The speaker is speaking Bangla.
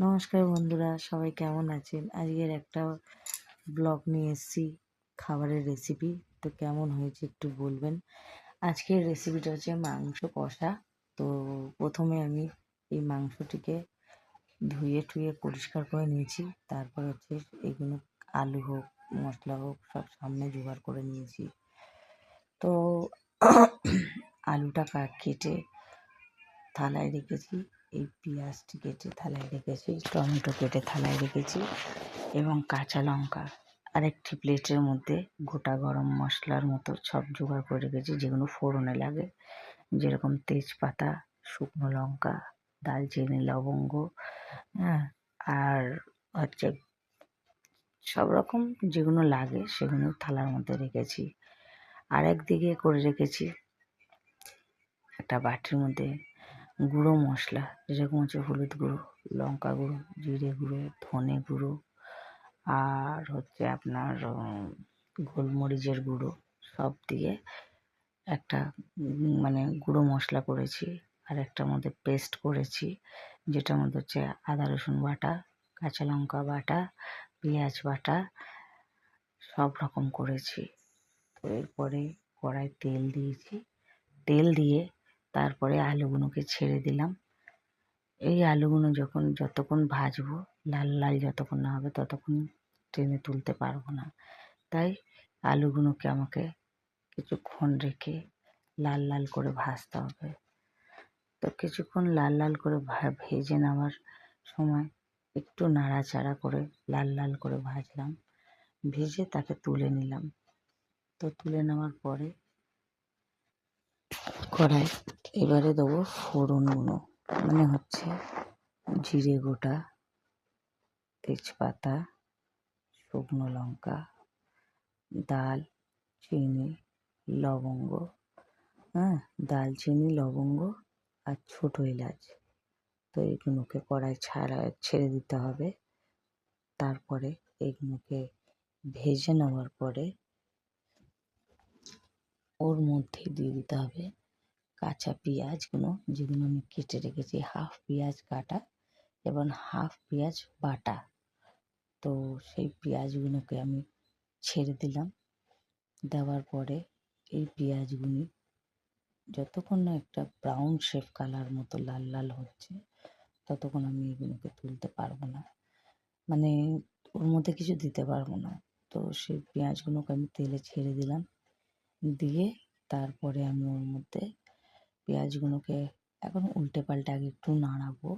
নমস্কার বন্ধুরা, সবাই কেমন আছেন? আজকের একটা ব্লগ নিয়ে এসেছি, খাবারের রেসিপি। তো কেমন হয়েছে একটু বলবেন। আজকের রেসিপিটা হচ্ছে মাংস কষা। তো প্রথমে আমি এই মাংসটিকে ধুয়ে টুয়ে পরিষ্কার করে নিয়েছি। তারপর হচ্ছে এগুলো আলু হোক, মশলা হোক, সব সামনে জোগাড় করে নিয়েছি। তো আলুটা কেটে থালায় রেখেছি, এই পেঁয়াজটি কেটে থালায় রেখেছি, টমেটো কেটে থালায় রেখেছি এবং কাঁচা লঙ্কা আরেকটি প্লেটের মধ্যে গোটা গরম মশলার মতো সব জোগাড় করে রেখেছি, যেগুলো ফোড়নে লাগে, যেরকম তেজপাতা, শুকনো লঙ্কা, দালচিনি, লবঙ্গ, হ্যাঁ, আর হচ্ছে সব রকম যেগুলো লাগে সেগুলো থালার মধ্যে রেখেছি। আর একদিকে করে রেখেছি একটা বাটির মধ্যে গুঁড়ো মশলা, যেরকম হচ্ছে হলুদ গুঁড়ো, লঙ্কা গুঁড়ো, জিরে গুঁড়ো, ধনে গুঁড়ো, আর হচ্ছে আপনার গোলমরিচের গুঁড়ো, সব দিয়ে একটা মানে গুঁড়ো মশলা করেছি। আর একটার মধ্যে পেস্ট করেছি, যেটার মধ্যে হচ্ছে আদা রসুন বাটা, কাঁচা লঙ্কা বাটা, পেঁয়াজ বাটা, সব রকম করেছি। তো এরপরে কড়াই তেল দিয়েছি, তেল দিয়ে তারপরে আলুগুলোকে ছেড়ে দিলাম। এই আলুগুলো যতক্ষণ ভাজবো, লাল লাল যতক্ষণ না হবে ততক্ষণ টেনে তুলতে পারবো না। তাই আলুগুলোকে আমাকে কিছুক্ষণ রেখে লাল লাল করে ভাজতে হবে। তো কিছুক্ষণ লাল লাল করে ভেজে নেওয়ার সময় একটু নাড়াচাড়া করে লাল লাল করে ভাজলাম, ভেজে তাকে তুলে নিলাম। তো তুলে নেওয়ার পরে কড়াই এবারে দেবো ফোড়নগুলো, মানে হচ্ছে জিরে গোটা, তেজপাতা, শুকনো লঙ্কা, দালচিনি, লবঙ্গ, হ্যাঁ, দালচিনি, লবঙ্গ আর ছোটো এলাচ। তো এগুলোকে কড়াই ছেড়ে দিতে হবে। তারপরে এগুলোকে ভেজে নেওয়ার পরে ওর মধ্যে দিয়ে দিতে হবে কাঁচা পেঁয়াজগুলো, যেগুলো আমি কেটে রেখেছি, হাফ পেঁয়াজ কাটা এবং হাফ পেঁয়াজ বাটা। তো সেই পেঁয়াজগুলোকে আমি ছেড়ে দিলাম। দেওয়ার পরে এই পেঁয়াজগুলি যতক্ষণ না একটা ব্রাউন শেপ কালার মতো লাল লাল হচ্ছে, ততক্ষণ আমি এগুলোকে তুলতে পারবো না, মানে ওর মধ্যে কিছু দিতে পারবো না। তো সেই পেঁয়াজগুলোকে আমি তেলে ছেড়ে দিলাম, দিয়ে তারপরে আমি ওর মধ্যে পেঁয়াজগুলোকে এখন উল্টে পাল্টে আগে একটু নাড়াবো,